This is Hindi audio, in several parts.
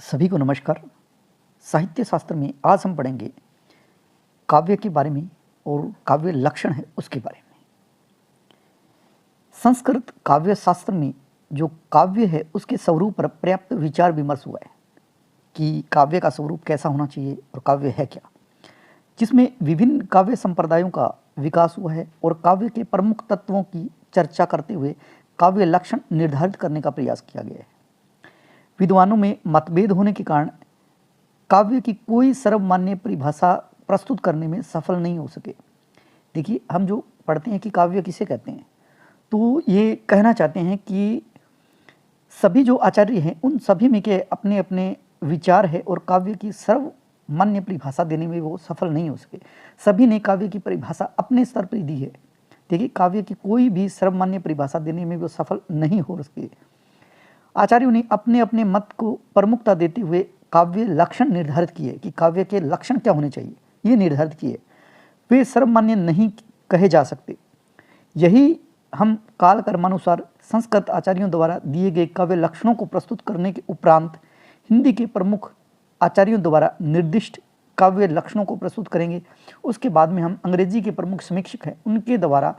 सभी को नमस्कार। साहित्य शास्त्र में आज हम पढ़ेंगे काव्य के बारे में और काव्य लक्षण है उसके बारे में। संस्कृत काव्य शास्त्र में जो काव्य है उसके स्वरूप पर पर्याप्त विचार विमर्श हुआ है कि काव्य का स्वरूप कैसा होना चाहिए और काव्य है क्या, जिसमें विभिन्न काव्य संप्रदायों का विकास हुआ है और काव्य के प्रमुख तत्वों की चर्चा करते हुए काव्य लक्षण निर्धारित करने का प्रयास किया गया है। विद्वानों में मतभेद होने के कारण काव्य की कोई सर्वमान्य परिभाषा प्रस्तुत करने में सफल नहीं हो सके। देखिए, हम जो पढ़ते हैं कि काव्य किसे कहते हैं, तो ये कहना चाहते हैं कि सभी जो आचार्य हैं उन सभी में के अपने अपने विचार है और काव्य की सर्वमान्य परिभाषा देने में वो सफल नहीं हो सके। सभी ने काव्य की परिभाषा अपने स्तर पर दी है। देखिए, काव्य की कोई भी सर्वमान्य परिभाषा देने में वो सफल नहीं हो सके। आचार्यों ने अपने अपने मत को प्रमुखता देते हुए काव्य लक्षण निर्धारित किए कि काव्य के लक्षण क्या होने चाहिए, ये निर्धारित किए। वे सर्वमान्य नहीं कहे जा सकते। यही हम काल कर्मानुसार संस्कृत आचार्यों द्वारा दिए गए काव्य लक्षणों को प्रस्तुत करने के उपरांत हिंदी के प्रमुख आचार्यों द्वारा निर्दिष्ट काव्य लक्षणों को प्रस्तुत करेंगे। उसके बाद में हम अंग्रेजी के प्रमुख समीक्षक हैं उनके द्वारा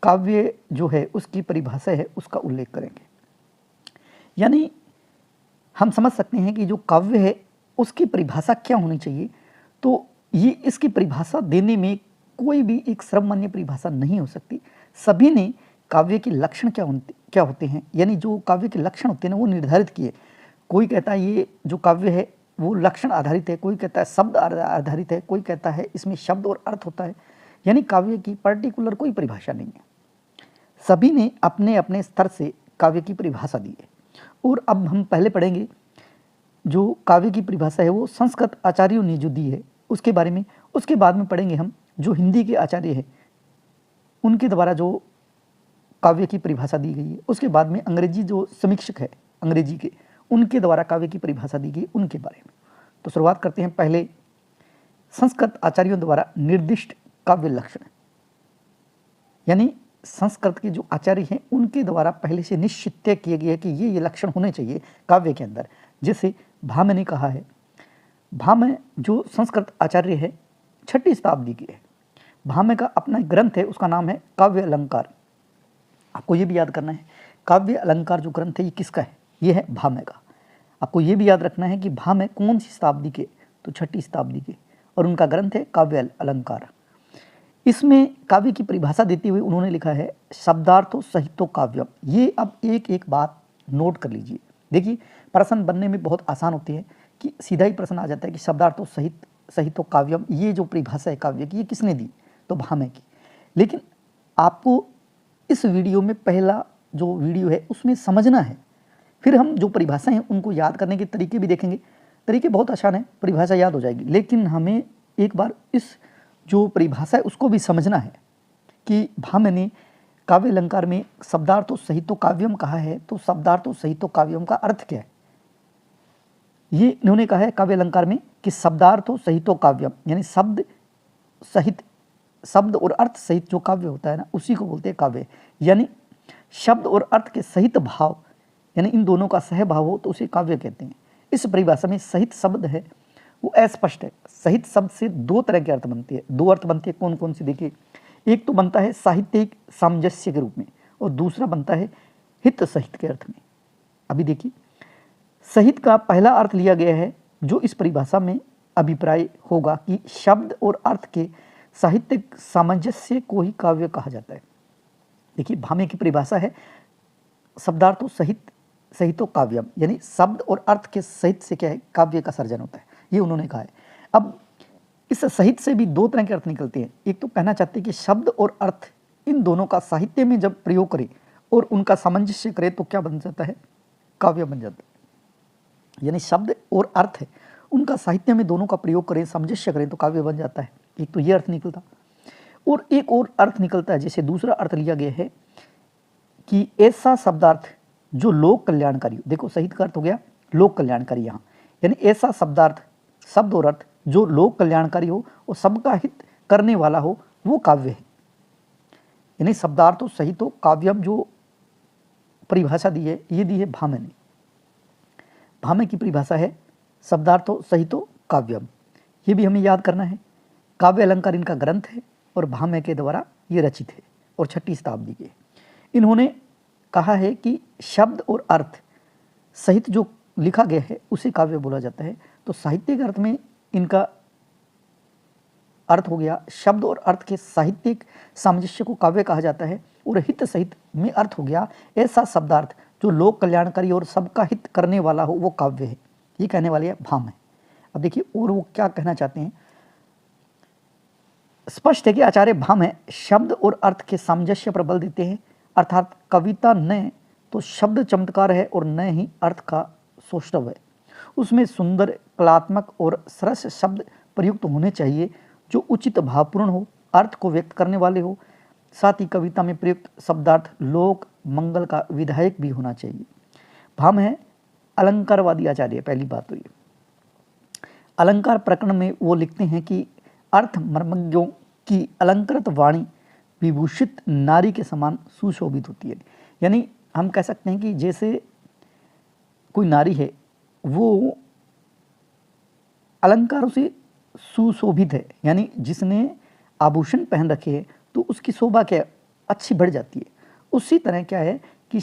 काव्य जो है उसकी परिभाषा है उसका उल्लेख करेंगे। यानी हम समझ सकते हैं कि जो काव्य है उसकी परिभाषा क्या होनी चाहिए। तो ये इसकी परिभाषा देने में कोई भी एक सर्वमान्य परिभाषा नहीं हो सकती। सभी ने काव्य के लक्षण क्या होते हैं, यानी जो काव्य के लक्षण होते हैं ना, वो निर्धारित किए। कोई कहता है ये जो काव्य है वो लक्षण आधारित है, कोई कहता है शब्द आधारित है, कोई कहता है इसमें शब्द और अर्थ होता है। यानी काव्य की पर्टिकुलर कोई परिभाषा नहीं है। सभी ने अपने अपने स्तर से काव्य की परिभाषा दी है। और अब हम पहले पढ़ेंगे जो काव्य की परिभाषा है वो संस्कृत आचार्यों ने जो दी है उसके बारे में। उसके बाद में पढ़ेंगे हम जो हिंदी के आचार्य हैं उनके द्वारा जो काव्य की परिभाषा दी गई है। उसके बाद में अंग्रेजी जो समीक्षक है अंग्रेजी के, उनके द्वारा काव्य की परिभाषा दी गई उनके बारे में। तो शुरुआत करते हैं पहले संस्कृत आचार्यों द्वारा निर्दिष्ट काव्य लक्षण। यानी संस्कृत के जो आचार्य हैं उनके द्वारा पहले से निश्चित तय किए गए कि ये लक्षण होने चाहिए काव्य के अंदर। जैसे भामह ने कहा है, भामह जो संस्कृत आचार्य है 6वीं शताब्दी के है। भामह का अपना ग्रंथ है, उसका नाम है काव्य अलंकार। आपको ये भी याद करना है काव्य अलंकार जो ग्रंथ है ये किसका है, ये है भामह का। आपको ये भी याद रखना है कि भामह कौन सी शताब्दी के, तो 6वीं शताब्दी के, और उनका ग्रंथ है काव्य अलंकार। इसमें काव्य की परिभाषा देते हुए उन्होंने लिखा है शब्दार्थो सहितो काव्यम। ये अब एक एक बात नोट कर लीजिए। देखिए, प्रश्न बनने में बहुत आसान होती है कि सीधा ही प्रश्न आ जाता है कि शब्दार्थो सहितो काव्यम, ये जो परिभाषा है काव्य की ये किसने दी, तो भामह की। लेकिन आपको इस वीडियो में पहला जो वीडियो है उसमें समझना है, फिर हम जो परिभाषा हैं उनको याद करने के तरीके भी देखेंगे। तरीके बहुत आसान है, परिभाषा याद हो जाएगी, लेकिन हमें एक बार इस जो परिभाषा है उसको भी समझना है कि भामह ने काव्य अलंकार में शब्दार्थो सहितो काव्यम कहा है, तो शब्दार्थो सहितो काव्यम का अर्थ क्या है। ये इन्होंने कहा है काव्य अलंकार में कि शब्दार्थो सहितो काव्यम, यानी शब्द सहित, शब्द और अर्थ सहित जो काव्य होता है ना उसी को बोलते हैं काव्य। यानी शब्द और अर्थ के सहित भाव, यानी इन दोनों का सहभाव हो तो उसे काव्य कहते हैं। इस परिभाषा में सहित शब्द है वो अस्पष्ट है। सहित शब्द से दो तरह के अर्थ बनते हैं। दो अर्थ बनते हैं, कौन कौन से, देखिए। एक तो बनता है साहित्यिक सामंजस्य के रूप में और दूसरा बनता है हित सहित के अर्थ में। अभी देखिए, सहित का पहला अर्थ लिया गया है जो इस परिभाषा में अभिप्राय होगा कि शब्द और अर्थ के साहित्यिक सामंजस्य को ही काव्य कहा जाता है। देखिए, भामह की परिभाषा है शब्दार्थो सहितो काव्यम, यानी शब्द और अर्थ के सहित से क्या है, काव्य का सर्जन होता है, ये उन्होंने कहा है। अब इस सहित से भी दो तरह के अर्थ निकलते हैं। एक तो कहना चाहते हैं कि शब्द और अर्थ इन दोनों का साहित्य में जब प्रयोग करें और उनका सामंजस्य करें तो क्या बन जाता है, काव्य बन जाता है। यानी शब्द और अर्थ है उनका साहित्य में दोनों का प्रयोग करें, सामंजस्य करें तो काव्य बन जाता है। एक तो ये अर्थ निकलता, और एक और अर्थ निकलता है, जैसे दूसरा अर्थ लिया गया है कि ऐसा शब्दार्थ जो लोक कल्याणकारी हो। देखो, सहित का अर्थ हो गया लोक कल्याणकारी यहाँ, यानी ऐसा शब्दार्थ, शब्द और अर्थ जो लोक कल्याणकारी हो और सबका हित करने वाला हो, वो काव्य है। यानी शब्दार्थो सहितो काव्यम जो परिभाषा दी है ये दी है भामह ने। भामह की परिभाषा है शब्दार्थो सहितो काव्यम। ये भी हमें याद करना है। काव्य अलंकार इनका ग्रंथ है और भामह के द्वारा ये रचित है और 6वीं शताब्दी के। इन्होंने कहा है कि शब्द और अर्थ सहित जो लिखा गया है उसे काव्य बोला जाता है। तो साहित्यिक अर्थ में इनका अर्थ हो गया, शब्द और अर्थ के साहित्यिक सामंजस्य को काव्य कहा जाता है। और हित सहित में अर्थ हो गया ऐसा शब्दार्थ जो लोक कल्याणकारी और सबका हित करने वाला हो, वो काव्य है। ये कहने वाले है भामह। अब देखिए और वो क्या कहना चाहते हैं। स्पष्ट है कि आचार्य भामह शब्द और अर्थ के सामंजस्य पर बल देते हैं, अर्थात कविता न तो शब्द चमत्कार है और न ही अर्थ का सौष्ठव है। उसमें सुंदर, कलात्मक और सरस शब्द प्रयुक्त होने चाहिए जो उचित भावपूर्ण हो, अर्थ को व्यक्त करने वाले हो। साथ ही कविता में प्रयुक्त शब्दार्थ लोक मंगल का विधायक भी होना चाहिए। भामह अलंकारवादी आचार्य। पहली बात तो ये अलंकार प्रकरण में वो लिखते हैं कि अर्थ मर्मज्ञों की अलंकृत वाणी विभूषित नारी के समान सुशोभित होती है। यानी हम कह सकते हैं कि जैसे कोई नारी है वो अलंकारों से सुशोभित है, यानी जिसने आभूषण पहन रखे हैं तो उसकी शोभा क्या अच्छी बढ़ जाती है। उसी तरह क्या है कि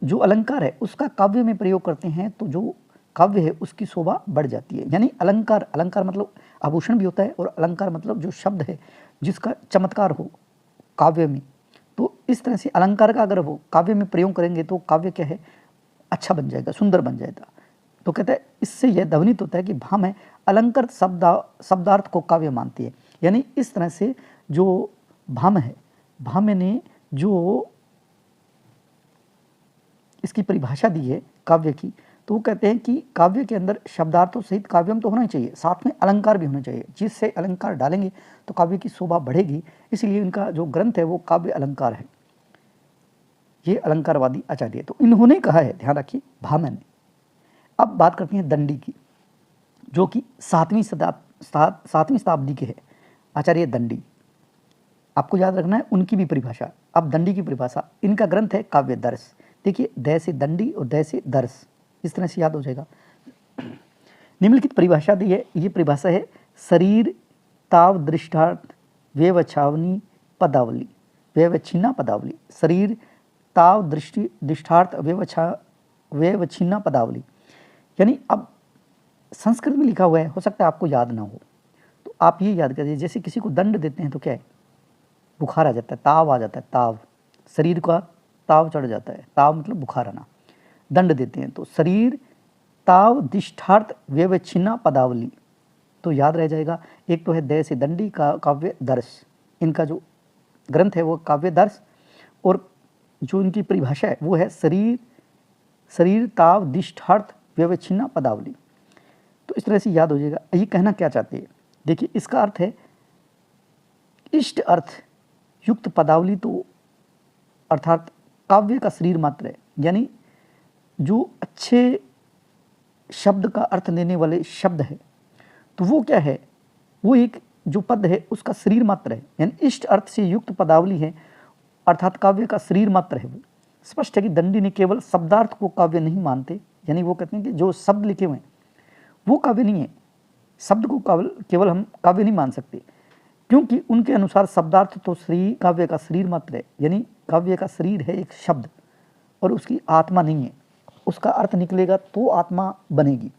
जो अलंकार है उसका काव्य में प्रयोग करते हैं तो जो काव्य है उसकी शोभा बढ़ जाती है। यानी अलंकार, अलंकार मतलब आभूषण भी होता है और अलंकार मतलब जो शब्द है जिसका चमत्कार हो काव्य में। तो इस तरह से अलंकार का अगर वो काव्य में प्रयोग करेंगे तो काव्य क्या है अच्छा बन जाएगा, सुंदर बन जाएगा। तो कहते हैं इससे यह ध्वनित होता है कि भामह अलंकृत शब्दार्थ को काव्य मानती है। यानी इस तरह से जो भामह है, भामह ने जो इसकी परिभाषा दी है काव्य की, तो वो कहते हैं कि काव्य के अंदर शब्दार्थों सहित काव्यम तो होना ही चाहिए, साथ में अलंकार भी होना चाहिए। जिससे अलंकार डालेंगे तो काव्य की शोभा बढ़ेगी। इसलिए इनका जो ग्रंथ है वो काव्य अलंकार है। ये अलंकारवादी आचार्य है। तो इन्होंने कहा है, ध्यान रखिए, भामह ने। अब बात करते हैं दंडी की, जो कि 7वीं शताब्दी के है आचार्य दंडी। आपको याद रखना है उनकी भी परिभाषा। अब दंडी की परिभाषा, इनका ग्रंथ है काव्य दर्श। देखिए द से दंडी और द से दर्श, इस तरह से याद हो जाएगा। निम्नलिखित परिभाषा दी है। ये परिभाषा है शरीर ताव दृष्टार्थ व्यवच्छावनी पदावली, व्यवच्छिन्ना पदावली। शरीर ताव दृष्टि दृष्टार्थ व्यवच्छिन्ना पदावली। यानी अब संस्कृत में लिखा हुआ है, हो सकता है आपको याद ना हो, तो आप ये याद करिए। जैसे किसी को दंड देते हैं तो क्या है, बुखार आ जाता है, ताव आ जाता है, ताव, शरीर का ताव चढ़ जाता है। ताव मतलब बुखार आना। दंड देते हैं तो शरीर ताव दिष्ठार्थ व्यवच्छिन्ना पदावली, तो याद रह जाएगा। एक तो है द से दंडी का काव्य दर्श, इनका जो ग्रंथ है वो काव्य दर्श, और जो इनकी परिभाषा है वो है शरीर ताव दिष्ठार्थ व्यवच्छिन्ना पदावली। तो इस तरह से याद हो जाएगा। ये कहना क्या चाहते हैं, देखिए इसका अर्थ है इष्ट अर्थ युक्त पदावली, तो अर्थात काव्य का शरीर मात्र है। यानी जो अच्छे शब्द का अर्थ देने वाले शब्द है तो वो क्या है, वो एक जो पद है उसका शरीर मात्र है। यानी इष्ट अर्थ से युक्त पदावली है, अर्थात काव्य का शरीर मात्र है वो। स्पष्ट है कि दंडी ने केवल शब्दार्थ को काव्य नहीं मानते। यानी वो कहते हैं कि जो शब्द लिखे हुए हैं वो काव्य नहीं है, शब्द को केवल हम काव्य नहीं मान सकते, क्योंकि उनके अनुसार शब्दार्थ तो काव्य का शरीर मात्र है। यानी काव्य का शरीर है एक शब्द और उसकी आत्मा नहीं है, उसका अर्थ निकलेगा तो आत्मा बनेगी।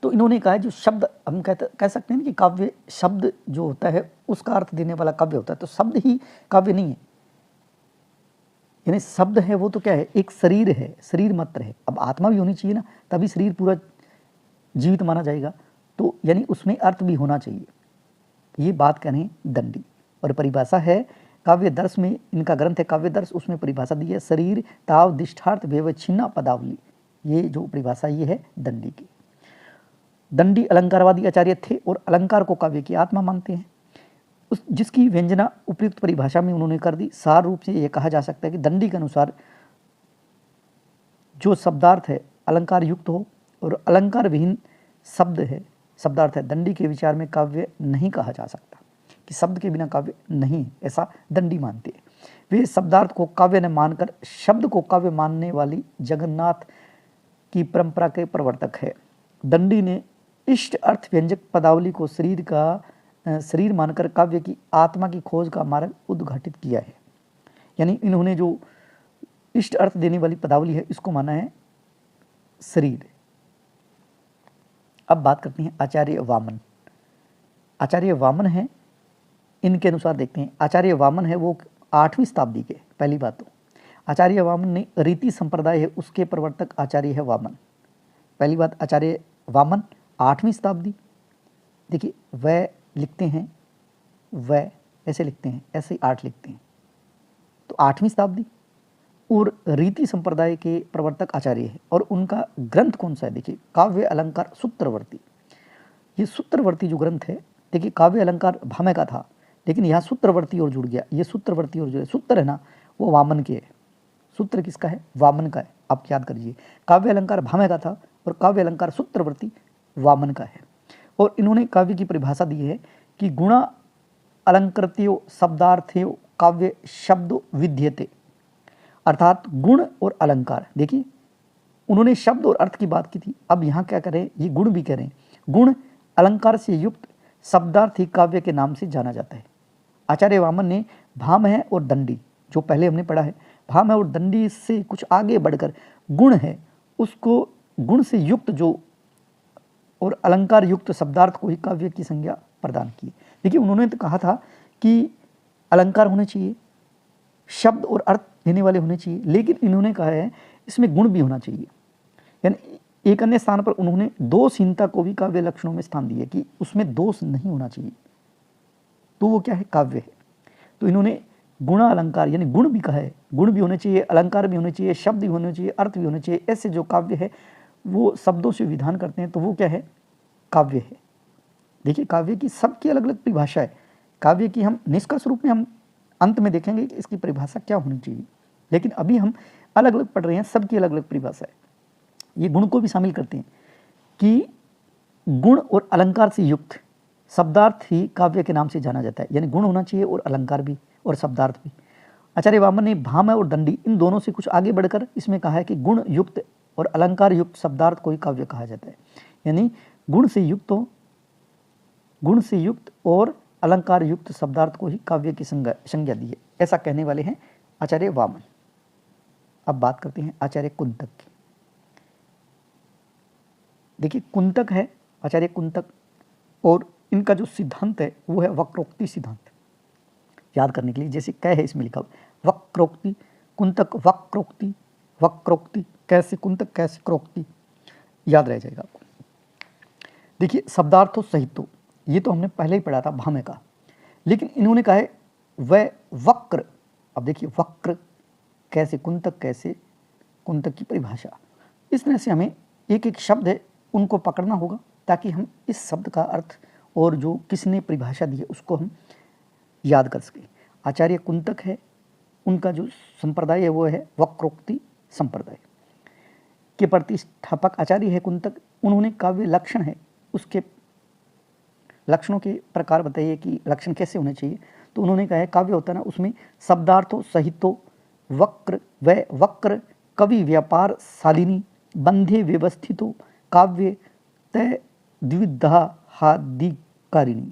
तो इन्होंने कहा है जो शब्द हम कह सकते हैं कि काव्य शब्द जो होता है उसका अर्थ देने वाला काव्य होता है, तो शब्द ही काव्य नहीं है। यानी शब्द है वो तो क्या है, एक शरीर है, शरीर मात्र है। अब आत्मा भी होनी चाहिए ना, तभी शरीर पूरा जीवित माना जाएगा। तो यानी उसमें अर्थ भी होना चाहिए। ये बात करें दंडी। और परिभाषा है काव्य दर्श में, इनका ग्रंथ है काव्य दर्श, उसमें परिभाषा दी है शरीर ताव दिष्ठार्थ व्यवच्छिन्ना पदावली। ये जो परिभाषा ये है दंडी की। दंडी अलंकारवादी आचार्य थे और अलंकार को काव्य की आत्मा मानते हैं। जिसकी व्यंजना उपयुक्त परिभाषा में उन्होंने कर दी। सार रूप से यह कहा जा सकता है कि दंडी के अनुसार जो शब्दार्थ है अलंकार युक्त हो और अलंकार विहीन शब्दार्थ है, दंडी के विचार में काव्य नहीं कहा जा सकता, कि शब्द के बिना काव्य नहीं, ऐसा दंडी मानते हैं। वे शब्दार्थ को काव्य न मानकर शब्द को काव्य मानने वाली जगन्नाथ की परंपरा के प्रवर्तक है। दंडी ने इष्ट अर्थ व्यंजक पदावली को शरीर मानकर काव्य की आत्मा की खोज का मार्ग उद्घाटित किया है। यानी इन्होंने जो इष्ट अर्थ देने वाली पदावली है इसको माना है शरीर। अब बात करते हैं आचार्य वामन। आचार्य वामन है, इनके अनुसार देखते हैं, आचार्य वामन है वो 8वीं शताब्दी के। पहली बात तो आचार्य वामन ने रीति संप्रदाय है उसके प्रवर्तक आचार्य है वामन। पहली बात, आचार्य वामन 8वीं शताब्दी। देखिए वह लिखते हैं, वह ऐसे लिखते हैं, ऐसे ही 8 लिखते हैं, तो 8वीं शताब्दी। और रीति संप्रदाय के प्रवर्तक आचार्य है। और उनका ग्रंथ कौन सा है? देखिए काव्य अलंकार सूत्रवर्ती। ये सूत्रवर्ती जो ग्रंथ है, देखिए काव्य अलंकार भामे का था, लेकिन यहाँ सूत्रवर्ती और जुड़ गया। ये सूत्रवर्ती और जो है, सूत्र है ना वो वामन के है। सूत्र किसका है? वामन का है। आप याद करिए, काव्य अलंकार भामे का था और काव्य अलंकार सूत्रवर्ती वामन का है। और इन्होंने काव्य की परिभाषा दी है कि गुणा अलंकृत्यो शब्दार्थ्यो काव्य शब्द विद्यते, अर्थात गुण और अलंकार। देखिए उन्होंने शब्द और अर्थ की बात की थी, अब यहाँ क्या करें, ये गुण भी कह रहे हैं। गुण अलंकार से युक्त शब्दार्थ ही काव्य के नाम से जाना जाता है। आचार्य वामन ने भाम है और दंडी, जो पहले हमने पढ़ा है, भाम है और दंडी से कुछ आगे बढ़कर गुण है, उसको गुण से युक्त जो और अलंकार युक्त शब्दार्थ को ही काव्य की संज्ञा प्रदान की। देखिए उन्होंने तो कहा था कि अलंकार होने चाहिए, शब्द और अर्थ देने वाले होने चाहिए, लेकिन इन्होंने कहा है इसमें गुण भी होना चाहिए। यानी एक अन्य स्थान पर उन्होंने दोषहीनता को भी काव्य लक्षणों में स्थान दिया कि उसमें दोष नहीं होना चाहिए, तो वो क्या है? काव्य है। तो इन्होंने गुणा अलंकार यानी गुण भी कहा है, गुण भी होने चाहिए, अलंकार भी होने चाहिए, शब्द भी होने चाहिए, अर्थ भी होने चाहिए। ऐसे जो काव्य है वो शब्दों से विधान करते हैं, तो वो क्या है? काव्य है। देखिए काव्य की सबकी अलग अलग परिभाषा है। काव्य की हम निष्कर्ष रूप में हम अंत में देखेंगे कि इसकी परिभाषा क्या होनी चाहिए, लेकिन अभी हम अलग अलग पढ़ रहे हैं, सबकी अलग अलग परिभाषा है। ये गुण को भी शामिल करते हैं कि गुण और अलंकार से युक्त शब्दार्थ ही काव्य के नाम से जाना जाता है। यानी गुण होना चाहिए और अलंकार भी और शब्दार्थ भी। आचार्य वामन ने भाम और दंडी इन दोनों से कुछ आगे बढ़कर इसमें कहा है कि गुण युक्त और अलंकार युक्त शब्दार्थ को ही काव्य कहा जाता है। यानी गुण से युक्त और अलंकार युक्त शब्दार्थ को ही काव्य की संज्ञा दी है, ऐसा कहने वाले हैं आचार्य वामन। अब बात करते हैं आचार्य कुंतक की। देखिए कुंतक है आचार्य कुंतक, और इनका जो सिद्धांत है वो है वक्रोक्ति सिद्धांत। याद करने के लिए जैसे कै है इसमें लिखा वक्रोक्ति, कुंतक वक्रोक्ति, वक्रोक्ति कैसे कुंतक कैसे क्रोक्ति, याद रह जाएगा आपको। देखिए शब्दार्थों सहित ये तो हमने पहले ही पढ़ा था भामे का, लेकिन इन्होंने कहा है वह वक्र। अब देखिए वक्र कैसे कुंतक कैसे कुंतक की परिभाषा, इस तरह से हमें एक एक शब्द है उनको पकड़ना होगा ताकि हम इस शब्द का अर्थ और जो किसने परिभाषा दी है उसको हम याद कर सकें। आचार्य कुंतक है, उनका जो संप्रदाय है वो है वक्रोक्ति संप्रदाय के प्रतिष्ठापक आचार्य है कुंतक। उन्होंने काव्य लक्षण है उसके लक्षणों के प्रकार बताइए कि लक्षण कैसे होने चाहिए। तो उन्होंने कहा है काव्य होता है ना उसमें शब्दार्थों सहितो वक्र व वक्र कवि व्यापार शालिनी बंधे व्यवस्थितो काव्य तय द्विधा ह्लादिकारिणी।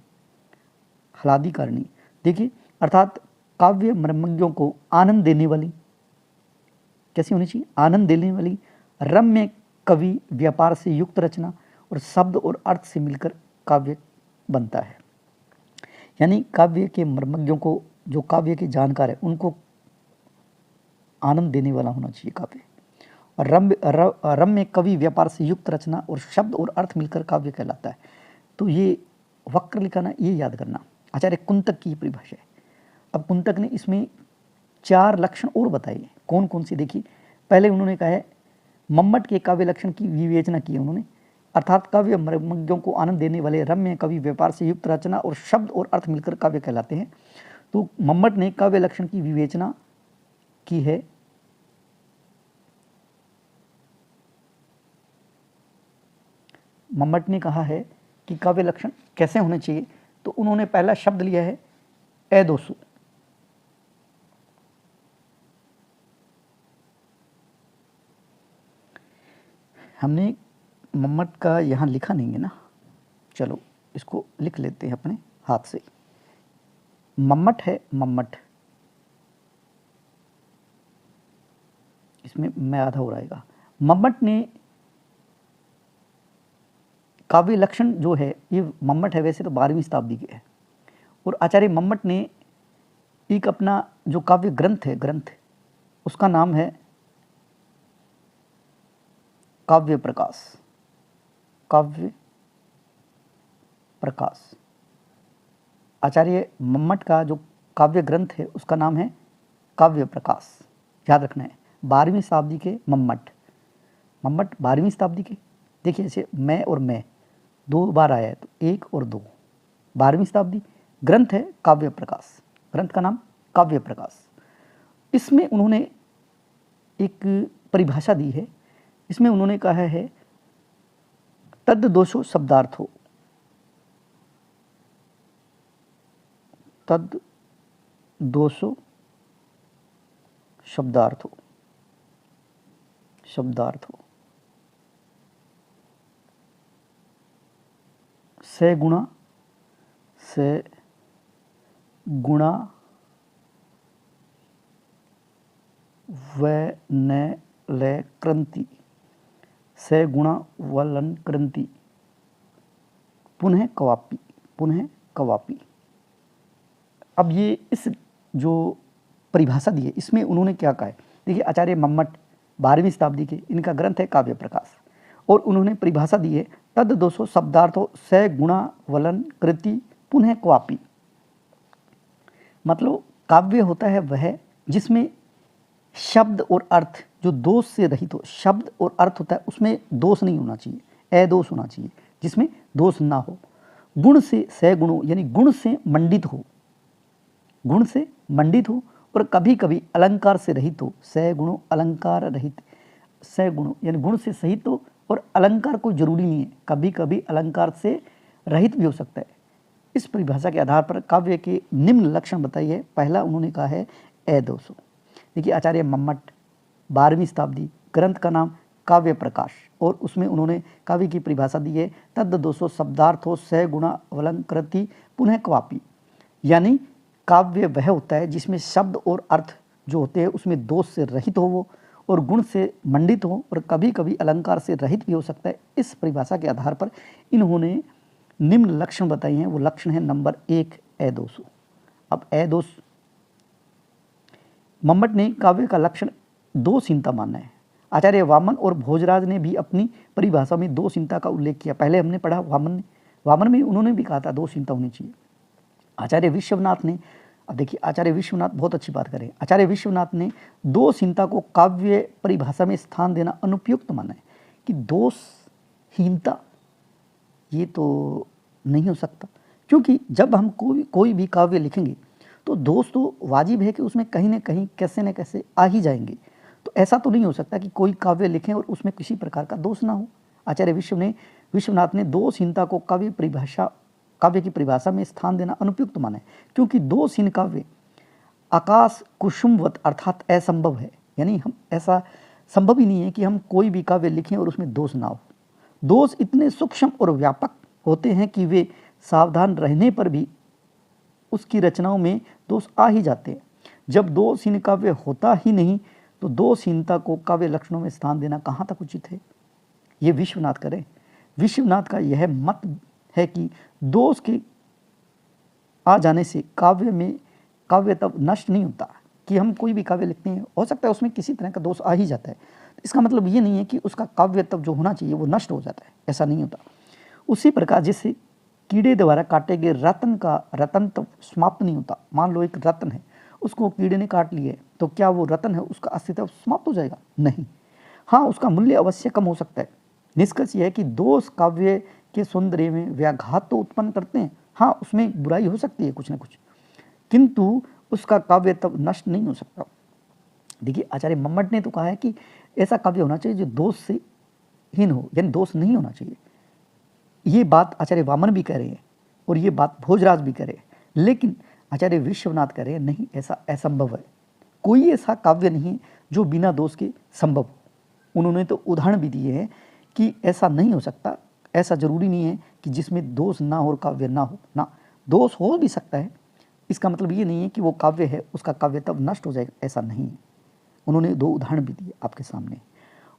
देखिए अर्थात काव्य मर्मज्ञों को आनंद देने वाली, कैसी होनी चाहिए? आनंद देने वाली, रम्य कवि व्यापार से युक्त रचना और शब्द और अर्थ से मिलकर काव्य बनता है। यानी काव्य के मर्मज्ञों को, जो काव्य के जानकार है, उनको आनंद देने वाला होना चाहिए काव्य। और रम्य कवि व्यापार से युक्त रचना और शब्द और अर्थ मिलकर काव्य कहलाता है। तो ये वक्र लिखाना, ये याद करना आचार्य कुंतक की परिभाषा है। अब कुंतक ने इसमें 4 लक्षण और बताए, कौन कौन सी? देखिए पहले उन्होंने कहा है मम्मट के काव्य लक्षण की विवेचना की है उन्होंने, अर्थात काव्य मर्मज्ञों को आनंद देने वाले रम्य कवि व्यापार से युक्त रचना और शब्द और अर्थ मिलकर काव्य कहलाते हैं। तो मम्मट ने काव्य लक्षण की विवेचना की है। मम्मट ने कहा है कि काव्य लक्षण कैसे होने चाहिए, तो उन्होंने पहला शब्द लिया है एदोसु। हमने मम्मट का यहाँ लिखा नहीं है ना, चलो इसको लिख लेते हैं अपने हाथ से। मम्मट है मम्मट, इसमें मैं आधा हो रहेगा। मम्मट ने काव्य लक्षण जो है, ये मम्मट है वैसे तो 12वीं शताब्दी के है, और आचार्य मम्मट ने एक अपना जो काव्य ग्रंथ है, ग्रंथ उसका नाम है काव्य प्रकाश। काव्य प्रकाश, आचार्य मम्मट का जो काव्य ग्रंथ है उसका नाम है काव्य प्रकाश। याद रखना है, 12वीं शताब्दी के मम्मट। मम्मट 12वीं शताब्दी के, देखिए ऐसे मैं और मैं 2 बार आया है तो 1 और 2, 12वीं शताब्दी। ग्रंथ है काव्य प्रकाश, ग्रंथ का नाम काव्य प्रकाश। इसमें उन्होंने एक परिभाषा दी है, इसमें उन्होंने कहा है तद दोषो शब्दार्थो, तद दोषो शब्दार्थो, शब्दार्थो से गुणा, से गुणा व न ले कृंति, से गुणा वलन कृंति, पुनः कवापी, पुनः कवापी। अब ये इस जो परिभाषा दी है इसमें उन्होंने क्या कहा है, देखिए आचार्य मम्मट 12वीं शताब्दी के, इनका ग्रंथ है काव्य प्रकाश, और उन्होंने परिभाषा दी है तद दोषो शब्दार्थो से गुणा वलन कृति पुनः क्वापी। मतलब काव्य होता है वह जिसमें शब्द और अर्थ जो दोष से रहित हो, शब्द और अर्थ होता है उसमें दोष नहीं होना चाहिए, अदोष होना चाहिए, जिसमें दोष ना हो। गुण से सगुणो यानी गुण से मंडित हो, गुण से मंडित हो, और कभी कभी अलंकार से रहित हो, सगुणो अलंकार रहित, सगुणो यानी गुण से सहित हो, और अलंकार कोई जरूरी नहीं है, कभी कभी अलंकार से रहित भी हो सकता है। इस परिभाषा के आधार पर काव्य के निम्न लक्षण बताइए। पहला उन्होंने कहा है अदोषो। देखिए आचार्य मम्मट 12वीं शताब्दी, ग्रंथ का नाम काव्य प्रकाश, और उसमें उन्होंने काव्य की परिभाषा दी है तद दोषो शब्दार्थो स गुणा वलंकृति पुनः क्वापी। यानी काव्य वह होता है जिसमें शब्द और अर्थ जो होते हैं उसमें दोष से रहित हो वो, और गुण से मंडित हो, और कभी कभी अलंकार से रहित भी हो सकता है। इस परिभाषा के आधार पर इन्होंने निम्न लक्षण बताए हैं। वो लक्षण है नंबर 1 अदोषो। अब अदोष मम्मट ने काव्य का लक्षण दोषहीनता माना है। आचार्य वामन और भोजराज ने भी अपनी परिभाषा में दोषहीनता का उल्लेख किया। पहले हमने पढ़ा वामन में उन्होंने भी कहा था दोषहीनता होनी चाहिए। आचार्य विश्वनाथ ने, अब देखिए आचार्य विश्वनाथ बहुत अच्छी बात करें, आचार्य विश्वनाथ ने दोषहीनता को काव्य परिभाषा में स्थान देना अनुपयुक्त माना है कि दोषहीनता ये तो नहीं हो सकता, क्योंकि जब हम कोई भी काव्य लिखेंगे तो दोष तो वाजिब है कि उसमें कहीं ना कहीं कैसे न कैसे आ ही जाएंगे। तो ऐसा तो नहीं हो सकता कि कोई काव्य लिखें और उसमें किसी प्रकार का दोष ना हो। आचार्य विश्वनाथ ने दोषहीनता को काव्य की परिभाषा में स्थान देना अनुपयुक्त माना है, क्योंकि दोषहीन काव्य आकाश कुसुमवत अर्थात असंभव है। यानी हम ऐसा संभव ही नहीं है कि हम कोई भी काव्य लिखें और उसमें दोष ना हो। दोष इतने सूक्ष्म और व्यापक होते हैं कि वे सावधान रहने पर भी उसकी रचनाओं में दोष आ ही जाते हैं। जब दोषहीन काव्य होता ही नहीं तो दोषहीनता को काव्य लक्षणों में स्थान देना कहाँ तक उचित है। ये विश्वनाथ करें। विश्वनाथ का यह मत है कि दोष के आ जाने से काव्य तब नष्ट नहीं होता। कि हम कोई भी काव्य लिखते हैं, हो सकता है उसमें किसी तरह का दोष आ ही जाता है, इसका मतलब ये नहीं है कि उसका काव्य तब जो होना चाहिए वो नष्ट हो जाता है, ऐसा नहीं होता। उसी प्रकार जैसे कीड़े द्वारा काटे गए रतन तब समाप्त नहीं होता। मान लो एक रतन है, उसको कीड़े ने काट लिया है, तो क्या वो रतन है उसका अस्तित्व समाप्त हो जाएगा? नहीं। हाँ, उसका मूल्य अवश्य कम हो सकता है। निष्कर्ष यह है कि दोष काव्य के सौंदर्य में व्याघात तो उत्पन्न करते हैं। हाँ, उसमें बुराई हो सकती है कुछ ना कुछ, किंतु उसका काव्य तब नष्ट नहीं हो सकता। देखिए आचार्य मम्मट ने तो कहा है कि ऐसा काव्य होना चाहिए जो दोष से हीन हो, यानी दोष नहीं होना चाहिए। ये बात आचार्य वामन भी कह रहे हैं और ये बात भोजराज भी कह रहे हैं, लेकिन आचार्य विश्वनाथ कह रहे हैं नहीं, ऐसा असंभव है। कोई ऐसा काव्य नहीं जो बिना दोष के संभव हो। उन्होंने तो उदाहरण भी दिए हैं कि ऐसा नहीं हो सकता, ऐसा जरूरी नहीं है कि जिसमें दोष ना हो और काव्य ना हो। ना, दोष हो भी सकता है, इसका मतलब ये नहीं है कि वो काव्य है उसका काव्यत्व नष्ट हो जाएगा, ऐसा नहीं है। उन्होंने 2 उदाहरण भी दिए आपके सामने।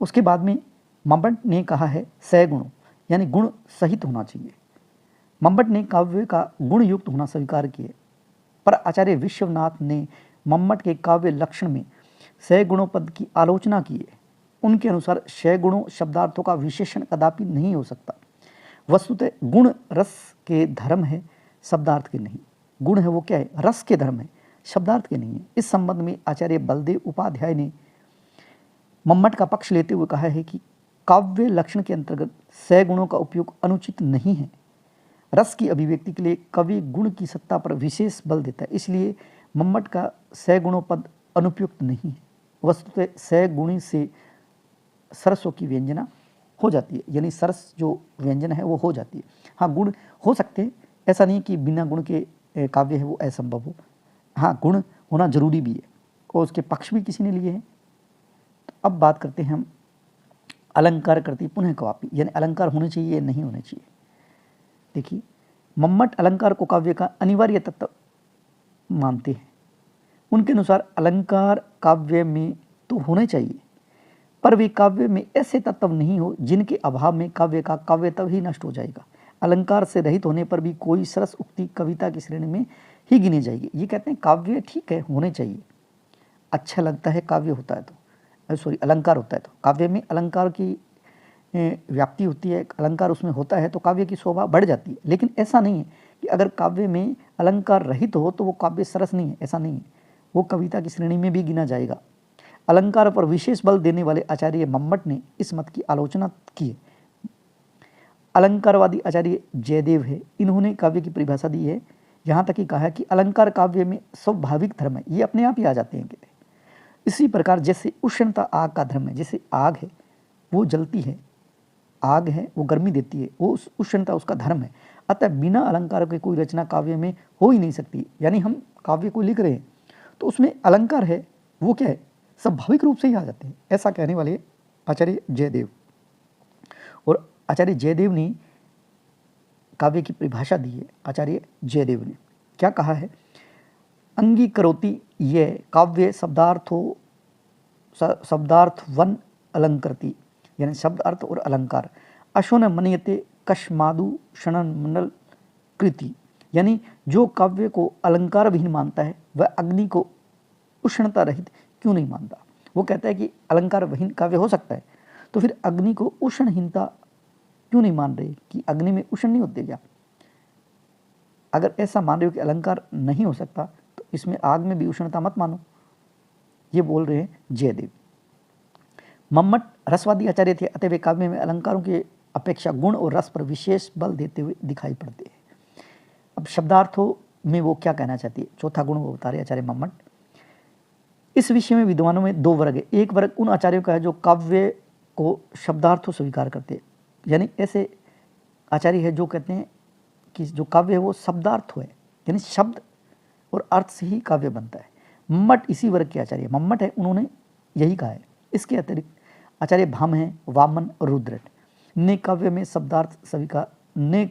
उसके बाद में मंबट ने कहा है सगुणों, यानी गुण सहित होना चाहिए। मंबट ने काव्य का गुण युक्त होना स्वीकार किए, पर आचार्य विश्वनाथ ने मंबट के काव्य लक्षण में सगुणों पद की आलोचना की है। उनके अनुसार सगुणों शब्दार्थों का विशेषण कदापि नहीं हो सकता। वस्तुतः गुण रस के धर्म है, शब्दार्थ के नहीं। गुण है वो क्या है, रस के धर्म है, शब्दार्थ के नहीं है। इस संबंध में आचार्य बलदेव उपाध्याय ने मंबट का पक्ष लेते हुए कहा है कि काव्य लक्षण के अंतर्गत सगुणों का उपयोग अनुचित नहीं है। रस की अभिव्यक्ति के लिए कवि गुण की सत्ता पर विशेष बल देता है, इसलिए मंबट का सगुणों पद अनुपयुक्त नहीं है। वस्तुतः सगुणी से सरसों की व्यंजना हो जाती है, यानी सरस जो व्यंजन है वो हो जाती है। हाँ, गुण हो सकते हैं, ऐसा नहीं कि बिना गुण के काव्य है वो असंभव हो। हाँ, गुण होना जरूरी भी है और उसके पक्ष भी किसी ने लिए हैं। तो अब बात करते हैं हम अलंकार करती पुनः क्वापी, यानी अलंकार होने चाहिए या नहीं होने चाहिए। देखिए, मंबट अलंकार को काव्य का अनिवार्य तत्व मानते हैं। उनके अनुसार अलंकार काव्य में तो होने चाहिए, पर वे काव्य में ऐसे तत्व नहीं हो जिनके अभाव में काव्य का काव्यत्व ही नष्ट हो जाएगा। अलंकार से रहित होने पर भी कोई सरस उक्ति कविता की श्रेणी में ही गिनी जाएगी। ये कहते हैं काव्य ठीक है, होने चाहिए, अच्छा लगता है काव्य होता है तो, अलंकार होता है तो। काव्य में अलंकार की व्याप्ति होती है, अलंकार उसमें होता है तो काव्य की शोभा बढ़ जाती है। लेकिन ऐसा नहीं है कि अगर काव्य में अलंकार रहित हो तो वो काव्य सरस नहीं है, ऐसा नहीं है, वो कविता की श्रेणी में भी गिना जाएगा। अलंकार पर विशेष बल देने वाले आचार्य मंबट ने इस मत की आलोचना की है। अलंकारवादी आचार्य जयदेव है, इन्होंने काव्य की परिभाषा दी है, यहाँ तक ही कहा है कि अलंकार काव्य में स्वाभाविक धर्म है, ये अपने आप ही आ जाते हैं कहते। इसी प्रकार जैसे उष्णता आग का धर्म है, जैसे आग है वो जलती है, आग है वो गर्मी देती है, वो उष्णता उसका धर्म है। अतः बिना अलंकार के कोई रचना काव्य में हो ही नहीं सकती। यानी हम काव्य को लिख रहे हैं तो उसमें अलंकार है वो क्या है, स्वाभाविक रूप से ही आ जाते हैं, ऐसा कहने वाले आचार्य जयदेव। और आचार्य जयदेव ने काव्य की परिभाषा दी है। आचार्य जयदेव ने क्या कहा है, अंगीकरोति ये काव्य शब्दार्थवन अलंकृति, यानी शब्द अर्थ और अलंकार। अशोन मन्यते कश्मादु क्षणन मंडल कृति, यानी जो काव्य को अलंकार विहीन मानता है वह अग्नि को उष्णता रहित क्यों नहीं मानता। वो कहता है कि अलंकार विहीन काव्य हो सकता है, तो फिर अग्नि को उष्णहीनता क्यों नहीं मान रहे कि अग्नि में उष्ण नहीं होते क्या। अगर ऐसा मान रहे हो कि अलंकार नहीं हो सकता तो इसमें आग में भी उष्णता मत मानो, ये बोल रहे हैं जयदेव। मंबट रसवादी आचार्य थे, अतः वे काव्य में अलंकारों की अपेक्षा गुण और रस पर विशेष बल देते हुए दिखाई पड़ते हैं। अब शब्दार्थों में वो क्या कहना चाहती है, चौथा गुण वो बता रहे आचार्य मंबट। इस विषय में विद्वानों में 2 वर्ग है। एक वर्ग उन आचार्यों का है जो काव्य को शब्दार्थों स्वीकार करते हैं, यानी ऐसे आचार्य है जो कहते हैं कि जो काव्य है वो शब्दार्थ है, यानी शब्द और अर्थ से ही काव्य बनता है। मंबट इसी वर्ग के आचार्य मंबट है, उन्होंने यही कहा है। इसके अतिरिक्त आचार्य भाम है, वामन और रुद्रट ने काव्य में शब्दार्थ स्वीकार ने,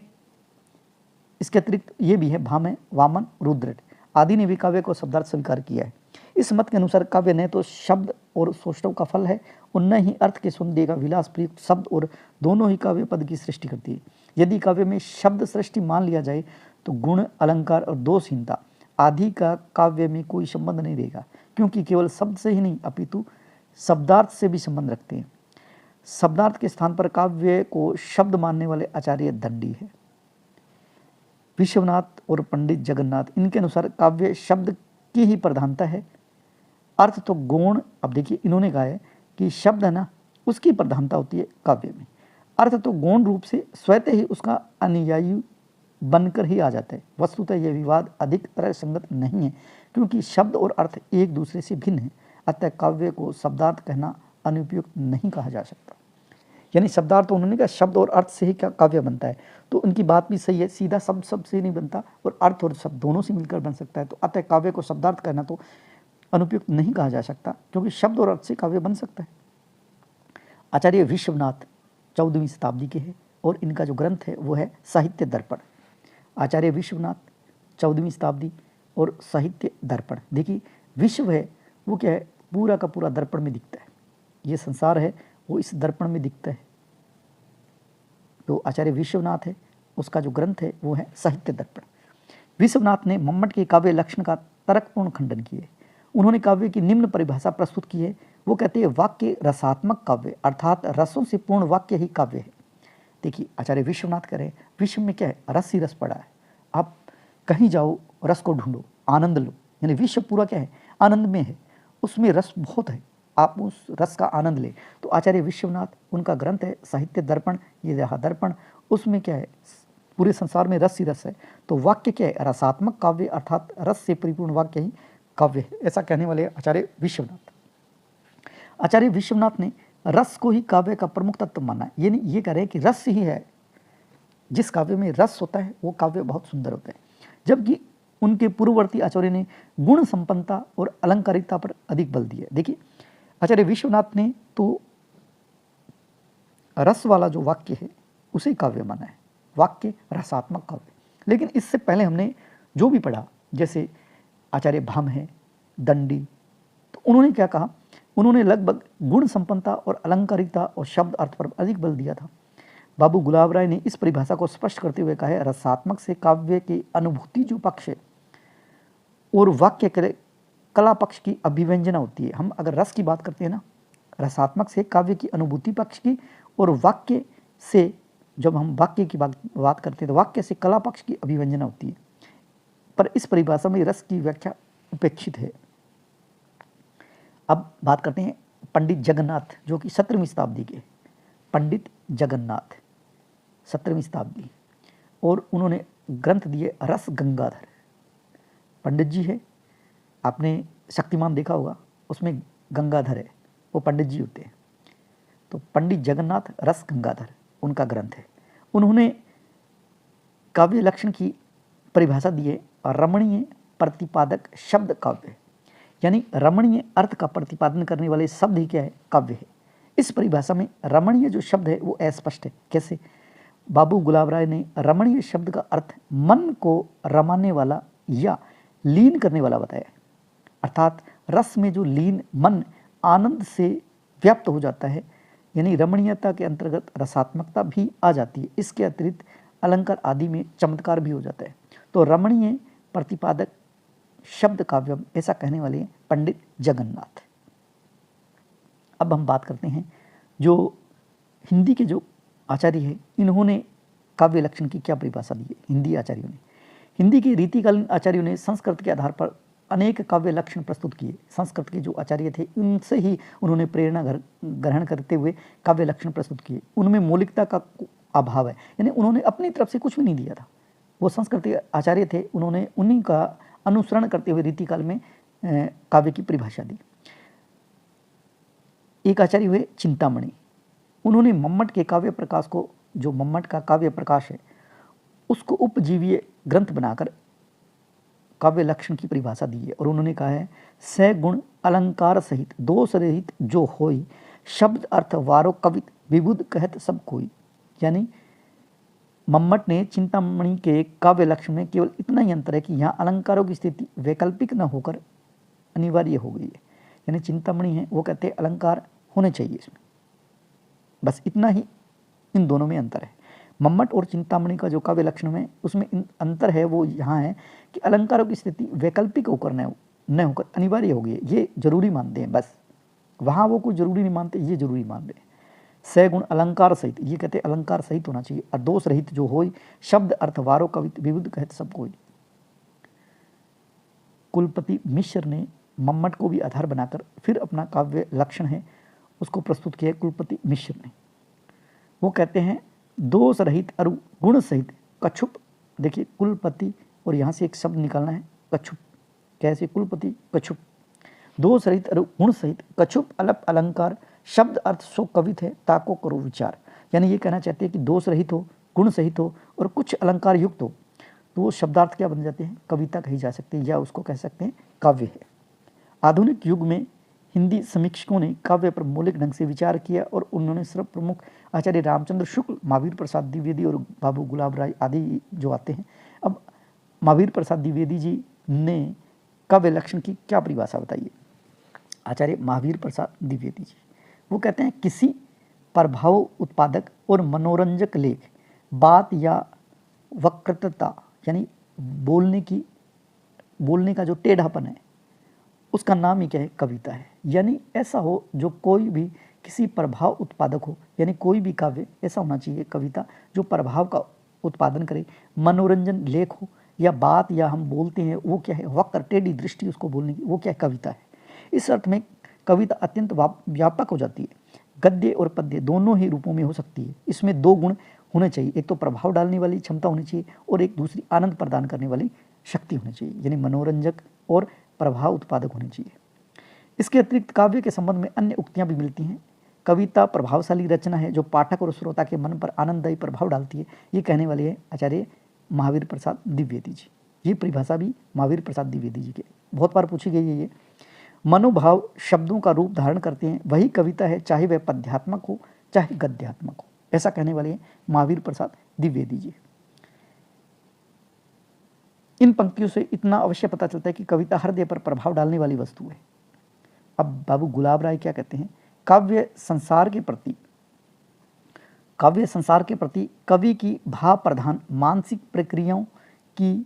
इसके अतिरिक्त ये भी है भाम है, वामन, रुद्रट आदि ने भी काव्य को शब्दार्थ स्वीकार किया है। इस मत के अनुसार काव्य न तो शब्द और सौष्ठव का फल है और न ही अर्थ के सौंदर्य का विलास प्रयुक्त शब्द, और दोनों ही काव्य पद की सृष्टि करती है। यदि काव्य में शब्द सृष्टि मान लिया जाए तो गुण, अलंकार और दोषहीनता आदि का काव्य में कोई संबंध नहीं रहेगा, क्योंकि केवल शब्द से ही नहीं अपितु शब्दार्थ से भी संबंध रखते हैं। शब्दार्थ के स्थान पर काव्य को शब्द मानने वाले आचार्य दंडी है। विश्वनाथ और पंडित जगन्नाथ, इनके अनुसार काव्य शब्द की ही प्रधानता है, अर्थ तो गौण। अब देखिए इन्होंने कहा है कि शब्द है ना उसकी प्रधानता होती है काव्य में, अर्थ तो गौण रूप से स्वतः ही उसका अनुयायी बनकर ही आ जाता है। वस्तुतः यह विवाद अधिक तरह संगत नहीं है, क्योंकि शब्द और अर्थ एक दूसरे से भिन्न है। अतः काव्य को शब्दार्थ कहना अनुपयुक्त नहीं कहा जा सकता। यानी शब्दार्थ तो उन्होंने कहा शब्द और अर्थ से ही क्या काव्य बनता है, तो उनकी बात भी सही है। सीधा शब्द से नहीं बनता और अर्थ और शब्द दोनों से मिलकर बन सकता है, तो अतः काव्य को शब्दार्थ कहना तो अनुपयुक्त नहीं कहा जा सकता, क्योंकि शब्द और अर्थ से काव्य बन सकता है। आचार्य विश्वनाथ 14वीं शताब्दी के हैं और इनका जो ग्रंथ है वो है साहित्य दर्पण। आचार्य विश्वनाथ 14वीं शताब्दी और साहित्य दर्पण। देखिए विश्व है वो क्या है, पूरा का पूरा दर्पण में दिखता है, ये संसार है वो इस दर्पण में दिखता है। तो आचार्य विश्वनाथ है उसका जो ग्रंथ है वो है साहित्य दर्पण। विश्वनाथ ने मम्मट के काव्य लक्षण का तर्कपूर्ण खंडन किए। उन्होंने काव्य की निम्न परिभाषा प्रस्तुत की है, वो कहते हैं वाक्य रसात्मक काव्य अर्थात रसों से पूर्ण वाक्य ही काव्य है। देखिए आचार्य विश्वनाथ कह रहे हैं विश्व में क्या है, रस ही रस पड़ा है, आप कहीं जाओ रस को ढूंढो, आनंद लो, यानी विश्व पूरा क्या है, आनंद में है, उसमें रस बहुत है, आप उस रस का आनंद लें। तो आचार्य विश्वनाथ उनका ग्रंथ है साहित्य दर्पण, ये रहा दर्पण, उसमें क्या है, पूरे संसार में रस ही रस है। तो वाक्य क्या है, रसात्मक काव्य अर्थात रस से परिपूर्ण वाक्य ही काव्य है, ऐसा कहने वाले आचार्य विश्वनाथ। आचार्य विश्वनाथ ने रस को ही काव्य का प्रमुख तत्व माना है, ये कह रहे हैं कि रस ही है, जिस काव्य में रस होता है वो काव्य बहुत सुंदर होता है। जबकि उनके पूर्ववर्ती आचार्य ने गुण संपन्नता और अलंकारिकता पर अधिक बल दिया। देखिए आचार्य विश्वनाथ ने तो रस वाला जो वाक्य है उसे काव्य माना है, वाक्य रसात्मक काव्य। लेकिन इससे पहले हमने जो भी पढ़ा, जैसे आचार्य भाम है, दंडी, तो उन्होंने क्या कहा, उन्होंने लगभग गुण संपन्नता और अलंकारिकता और शब्द अर्थ पर अधिक बल दिया था। बाबू गुलाब राय ने इस परिभाषा को स्पष्ट करते हुए कहा है, रसात्मक से काव्य की अनुभूति जो पक्ष है और वाक्य कला पक्ष की अभिव्यंजना होती है। हम अगर रस की बात करते हैं ना, रसात्मक से काव्य की अनुभूति पक्ष की, और वाक्य से जब हम वाक्य की बात करते हैं तो वाक्य से कला पक्ष की अभिव्यंजना होती है। पर इस परिभाषा में रस की व्याख्या उपेक्षित है। अब बात करते हैं पंडित जगन्नाथ, जो कि 17वीं शताब्दी के, पंडित जगन्नाथ 17वीं शताब्दी, और उन्होंने ग्रंथ दिए रस गंगाधर। पंडित जी है, आपने शक्तिमान देखा होगा, उसमें गंगाधर है, वो पंडित जी होते हैं। तो पंडित जगन्नाथ रस गंगाधर उनका ग्रंथ है। उन्होंने काव्य लक्षण की परिभाषा दी है, रमणीय प्रतिपादक शब्द काव्य, यानी रमणीय अर्थ का प्रतिपादन करने वाले शब्द ही क्या है, काव्य है। इस परिभाषा में रमणीय जो शब्द है वो अस्पष्ट है। कैसे? बाबू गुलाब राय ने रमणीय शब्द का अर्थ मन को रमाने वाला या लीन करने वाला बताया, अर्थात रस में जो लीन मन आनंद से व्याप्त हो जाता है, यानी रमणीयता के अंतर्गत रसात्मकता भी आ जाती है। इसके अतिरिक्त अलंकार आदि में चमत्कार भी हो जाता है। तो रमणीय प्रतिपादक शब्द काव्यम, ऐसा कहने वाले हैं पंडित जगन्नाथ। अब हम बात करते हैं जो हिंदी के जो आचार्य हैं, इन्होंने काव्य लक्षण की क्या परिभाषा दी है। हिंदी आचार्यों ने, हिंदी के रीतिकालीन आचार्यों ने संस्कृत के आधार पर अनेक काव्य लक्षण प्रस्तुत किए। संस्कृत के जो आचार्य थे उनसे ही उन्होंने प्रेरणा ग्रहण करते हुए काव्य लक्षण प्रस्तुत किए। उनमें मौलिकता का अभाव है, यानी उन्होंने अपनी तरफ से कुछ भी नहीं दिया था। वो संस्कृत के आचार्य थे, उन्होंने उन्हीं का अनुसरण करते हुए रीतिकाल में काव्य की परिभाषा दी। एक आचार्य हुए चिंतामणि, उन्होंने मम्मट के काव्य प्रकाश को, जो मम्मट का काव्य प्रकाश है उसको उपजीवीय ग्रंथ बनाकर काव्य लक्षण की परिभाषा दी है। और उन्होंने कहा है, सगुण अलंकार सहित दोष रहित जो होई, शब्द अर्थ वारो कवित विबुध कहत सब कोई। यानी मम्मट ने चिंतामणि के काव्य लक्षण में केवल इतना ही अंतर है कि यहाँ अलंकारों की स्थिति वैकल्पिक न होकर अनिवार्य हो गई है। यानी चिंतामणि है वो कहते हैं अलंकार होने चाहिए इसमें, बस इतना ही इन दोनों में अंतर है। मम्मट और चिंतामणि का जो काव्य लक्षण में उसमें अंतर है वो यहाँ है कि अलंकारों की स्थिति वैकल्पिक होकर न होकर अनिवार्य हो गई है, ये जरूरी मानते हैं। बस वहाँ वो कोई जरूरी नहीं मानते, ये जरूरी मानते हैं। सगुण अलंकार सहित, ये कहते हैं अलंकार सहित होना चाहिए। और दोष रहित जो होई, शब्द अर्थ वारो कवित विविध कहत सब कोई। कुलपति मिश्र ने मम्मट को भी आधार बनाकर फिर अपना काव्य लक्षण है उसको प्रस्तुत किया है कुलपति मिश्र ने। वो कहते हैं, दोष रहित अरु गुण सहित कछुप। देखिए कुलपति और यहाँ से एक शब्द निकालना है, कछुप। कैसे? कुलपति कछुप, दोष रहित अरु गुण सहित कछुप अलप अलंकार, शब्द अर्थ सो कवित है ताको करो विचार। यानी ये कहना चाहते हैं कि दोष रहित हो, गुण सहित हो और कुछ अलंकार युक्त हो, तो वो शब्दार्थ क्या बन जाते हैं, कविता कही जा सकती है, या उसको कह सकते हैं काव्य है। आधुनिक युग में हिंदी समीक्षकों ने काव्य पर मौलिक ढंग से विचार किया और उन्होंने सर्व प्रमुख आचार्य रामचंद्र शुक्ल, महावीर प्रसाद द्विवेदी और बाबू गुलाब राय आदि जो आते हैं। अब महावीर प्रसाद द्विवेदी जी ने काव्य लक्षण की क्या परिभाषा बताइए। आचार्य महावीर प्रसाद द्विवेदी जी वो कहते हैं, किसी प्रभाव उत्पादक और मनोरंजक लेख, बात या वक्रता यानी बोलने का जो टेढ़ापन है उसका नाम ही क्या है, कविता है। यानी ऐसा हो जो कोई भी किसी प्रभाव उत्पादक हो, यानी कोई भी काव्य ऐसा होना चाहिए कविता जो प्रभाव का उत्पादन करे, मनोरंजन लेख हो, या बात या हम बोलते हैं वो क्या है, वक्र टेढ़ी दृष्टि उसको बोलने की, वो क्या है, कविता है। इस अर्थ में कविता अत्यंत व्यापक हो जाती है, गद्य और पद्य दोनों ही रूपों में हो सकती है। इसमें दो गुण होने चाहिए, एक तो प्रभाव डालने वाली क्षमता होनी चाहिए और एक दूसरी आनंद प्रदान करने वाली शक्ति होनी चाहिए, यानी मनोरंजक और प्रभाव उत्पादक होने चाहिए। इसके अतिरिक्त काव्य के संबंध में अन्य उक्तियां भी मिलती हैं। कविता प्रभावशाली रचना है जो पाठक और श्रोता के मन पर आनंददायी प्रभाव डालती है, ये कहने वाले हैं आचार्य महावीर प्रसाद द्विवेदी जी। ये परिभाषा भी महावीर प्रसाद द्विवेदी जी के बहुत बार पूछी गई है। ये मनोभाव शब्दों का रूप धारण करते हैं, वही कविता है, चाहे वह पद्यात्मक हो चाहे गद्यात्मक हो, ऐसा कहने वाले हैं महावीर प्रसाद द्विवेदी जी। इन पंक्तियों से इतना अवश्य पता चलता है कि कविता हृदय पर प्रभाव डालने वाली वस्तु है। अब बाबू गुलाब राय क्या कहते हैं, काव्य संसार के प्रति कवि की भाव प्रधान मानसिक प्रक्रियाओं की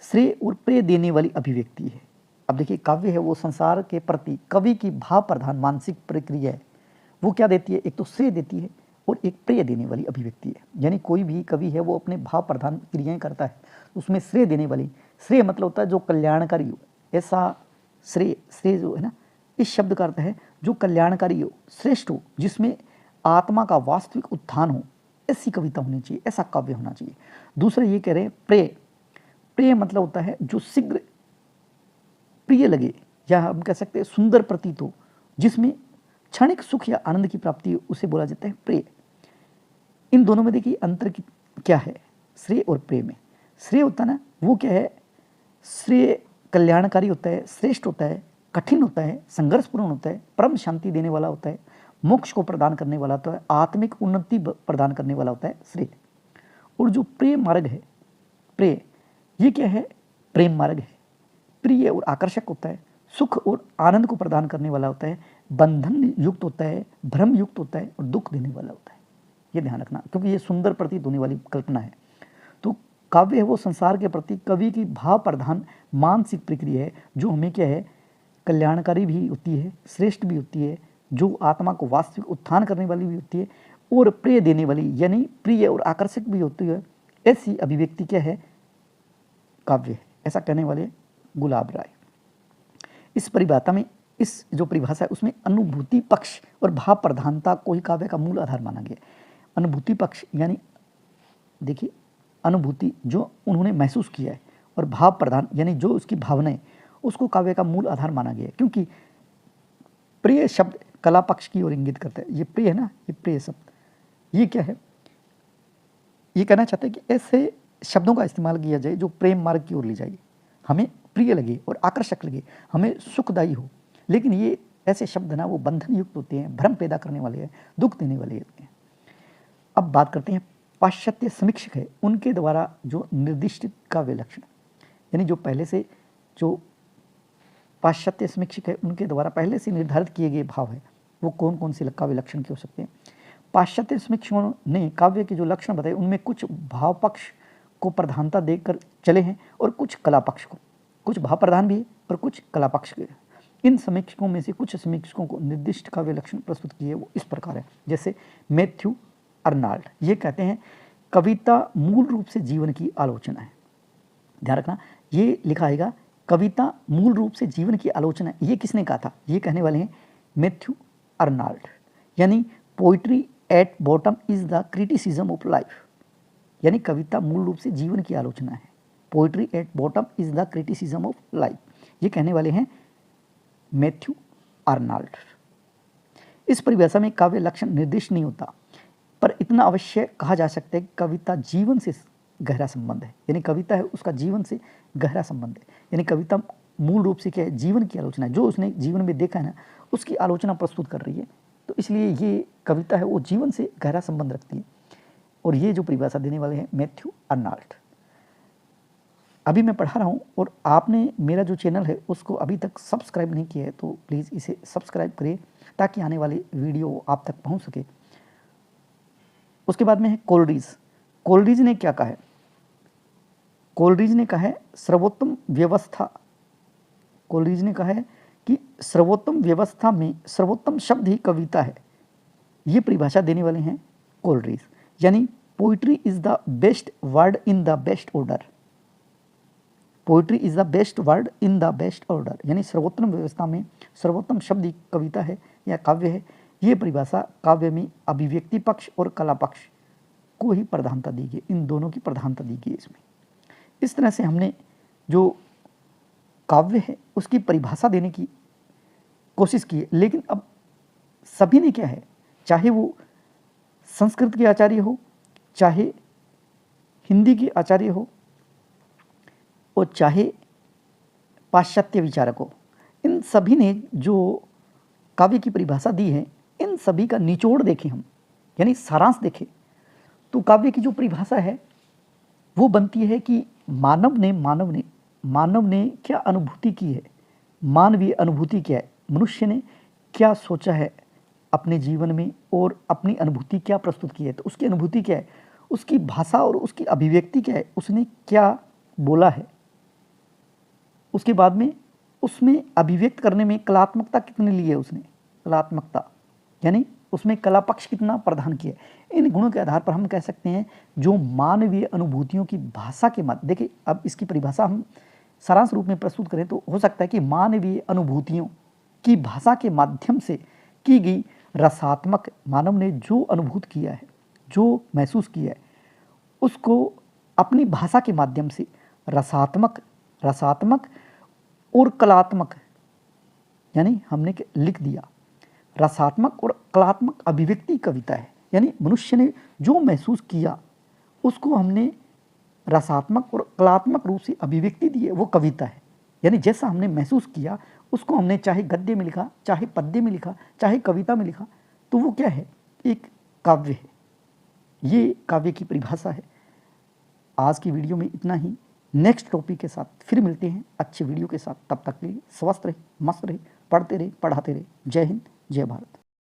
श्रेय और प्रेय देने वाली अभिव्यक्ति है। अब देखिए, काव्य है वो संसार के प्रति कवि की भाव प्रधान मानसिक प्रक्रिया है, वो क्या देती है, एक तो श्रेय देती है और एक प्रेय देने वाली अभिव्यक्ति है। यानी कोई भी कवि है वो अपने भाव प्रधान क्रियाएं करता है, उसमें श्रेय देने वाली, श्रेय मतलब होता है जो कल्याणकारी हो, ऐसा श्रेय जो है ना, इस शब्द का अर्थ है जो कल्याणकारी हो, श्रेष्ठ हो, जिसमें आत्मा का वास्तविक उत्थान हो, ऐसी कविता होनी चाहिए, ऐसा काव्य होना चाहिए। दूसरा ये कह रहे हैं प्रेय मतलब होता है जो शीघ्र प्रिय लगे, या हम कह सकते हैं सुंदर प्रतीत हो, जिसमें क्षणिक सुख या आनंद की प्राप्ति हो, उसे बोला जाता है प्रेय। इन दोनों में देखिए अंतर क्या है, श्रेय और प्रेय में। श्रेय होता है ना, वो क्या है, श्रेय कल्याणकारी होता है, श्रेष्ठ होता है, कठिन होता है, संघर्षपूर्ण होता है, परम शांति देने वाला होता है, मोक्ष को प्रदान करने वाला होता है, आत्मिक उन्नति प्रदान करने वाला होता है श्रेय। और जो प्रेय मार्ग है, प्रेय ये क्या है, प्रेम मार्ग है, प्रिय और आकर्षक होता है, सुख और आनंद को प्रदान करने वाला होता है, बंधन युक्त होता है, भ्रम युक्त होता है और दुख देने वाला होता है। ये ध्यान रखना, क्योंकि ये सुंदर प्रतीत होने वाली कल्पना है। तो काव्य है वो संसार के प्रति कवि की भाव प्रधान मानसिक प्रक्रिया है, जो हमें क्या है, कल्याणकारी भी होती है, श्रेष्ठ भी होती है, जो आत्मा को वास्तविक उत्थान करने वाली भी होती है, और प्रिय देने वाली यानी प्रिय और आकर्षक भी होती है। ऐसी अभिव्यक्ति क्या है, काव्य है, ऐसा कहने वाले गुलाब राय। इस परिभाषा में, इस जो परिभाषा है उसमें अनुभूति पक्ष और भाव प्रधानता को ही काव्य का मूल आधार माना गया। अनुभूति पक्ष यानी देखिए अनुभूति जो उन्होंने महसूस किया है, और भाव प्रधान यानी जो उसकी भावनाएं, उसको काव्य का मूल आधार माना गया है। क्योंकि प्रिय शब्द कला पक्ष की ओर इंगित करता है। ये प्रिय है ना, ये प्रिय शब्द ये क्या है, ये कहना चाहते हैं कि ऐसे शब्दों का इस्तेमाल किया जाए जो प्रेम मार्ग की ओर ले जाए, हमें प्रिय लगे और आकर्षक लगे, हमें सुखदायी हो। लेकिन ये ऐसे शब्द ना वो बंधन युक्त होते हैं, भ्रम पैदा करने वाले हैं, दुख देने वाले होते हैं। अब बात करते हैं पाश्चात्य समीक्षक है उनके द्वारा जो निर्दिष्ट काव्य लक्षण, यानी जो पहले से जो पाश्चात्य समीक्षक है उनके द्वारा पहले से निर्धारित किए गए भाव है, वो कौन कौन से काव्य लक्षण के हो सकते हैं। पाश्चात्य समीक्षकों ने काव्य के जो लक्षण बताए उनमें कुछ भाव पक्ष को प्रधानता देकर चले हैं और कुछ कला पक्ष को, कुछ भाव प्रधान भी है और कुछ कला पक्ष के। इन समीक्षकों में से कुछ समीक्षकों को निर्दिष्ट काव्य लक्षण प्रस्तुत किए वो इस प्रकार है। जैसे मैथ्यू अर्नाल्ड, ये कहते हैं कविता मूल रूप से जीवन की आलोचना है। ध्यान रखना, ये लिखा आएगा कविता मूल रूप से जीवन की आलोचना है। ये किसने कहा था, ये कहने वाले हैं मैथ्यू अर्नाल्ड। यानी poetry at bottom is the criticism of life, यानी कविता मूल रूप से जीवन की आलोचना है। Poetry at bottom is the criticism of life, ये कहने वाले हैं मैथ्यू अर्नाल्ड। इस परिभाषा में काव्य लक्षण निर्दिष्ट नहीं होता, पर इतना अवश्य कहा जा सकता है कि कविता जीवन से गहरा संबंध है। यानी कविता है उसका जीवन से गहरा संबंध है। यानी कविता मूल रूप से क्या है, जीवन की आलोचना है। जो उसने जीवन में देखा है ना, उसकी आलोचना प्रस्तुत कर रही है। तो इसलिए ये कविता है वो जीवन से गहरा संबंध रखती है। और ये जो परिभाषा देने वाले हैं मैथ्यू अर्नाल्ड। अभी मैं पढ़ा रहा हूँ और आपने मेरा जो चैनल है उसको अभी तक सब्सक्राइब नहीं किया है तो प्लीज़ इसे सब्सक्राइब करिए ताकि आने वाली वीडियो आप तक पहुँच सके। उसके बाद में है कोलरिज। कोलरिज ने क्या कहा है? कोलरिज ने कहा है सर्वोत्तम व्यवस्था। कोलरिज ने कहा है कि सर्वोत्तम व्यवस्था में सर्वोत्तम शब्द ही कविता है। ये परिभाषा देने वाले हैं कोलरिज। यानी poetry is the best word in the best order. Poetry is the best word in the best order, यानी सर्वोत्तम व्यवस्था में सर्वोत्तम शब्द ही कविता है या काव्य है। ये परिभाषा काव्य में अभिव्यक्ति पक्ष और कला पक्ष को ही प्रधानता दी गई, इन दोनों की प्रधानता दी गई इसमें। इस तरह से हमने जो काव्य है उसकी परिभाषा देने की कोशिश की है। लेकिन अब सभी ने क्या है, चाहे वो संस्कृत के आचार्य हो, चाहे हिंदी के आचार्य हो और चाहे पाश्चात्य विचारक हो, इन सभी ने जो काव्य की परिभाषा दी है इन सभी का निचोड़ देखें हम, यानी सारांश देखें, तो काव्य की जो परिभाषा है वो बनती है कि मानव ने क्या अनुभूति की है, मानवीय अनुभूति क्या है, मनुष्य ने क्या सोचा है अपने जीवन में और अपनी अनुभूति क्या प्रस्तुत की है। तो उसकी अनुभूति क्या है, उसकी भाषा और उसकी अभिव्यक्ति क्या है, उसने क्या बोला है। उसके बाद में उसमें अभिव्यक्त करने में कलात्मकता कितनी ली है उसने, कलात्मकता यानी उसमें कला पक्ष कितना प्रदान किया है। इन गुणों के आधार पर हम कह सकते हैं जो मानवीय अनुभूतियों की भाषा के माध्यम, देखिए अब इसकी परिभाषा हम सारांश रूप में प्रस्तुत करें तो हो सकता है कि मानवीय अनुभूतियों की भाषा के माध्यम से की गई रसात्मक, मानव ने जो अनुभूत किया है, जो महसूस किया है, उसको अपनी भाषा के माध्यम से रसात्मक और कलात्मक, यानी हमने लिख दिया रसात्मक और कलात्मक अभिव्यक्ति कविता है। यानी मनुष्य ने जो महसूस किया उसको हमने रसात्मक और कलात्मक रूप से अभिव्यक्ति दी है, वो कविता है। यानी जैसा हमने महसूस किया उसको हमने चाहे गद्य में लिखा, चाहे पद्य में लिखा, चाहे कविता में लिखा, तो वो क्या है, एक काव्य है। ये काव्य की परिभाषा है। आज की वीडियो में इतना ही। नेक्स्ट टॉपिक के साथ फिर मिलते हैं अच्छे वीडियो के साथ। तब तक के लिए स्वस्थ रहे, मस्त रहे, पढ़ते रहे, पढ़ाते रहे। जय हिंद, जय भारत।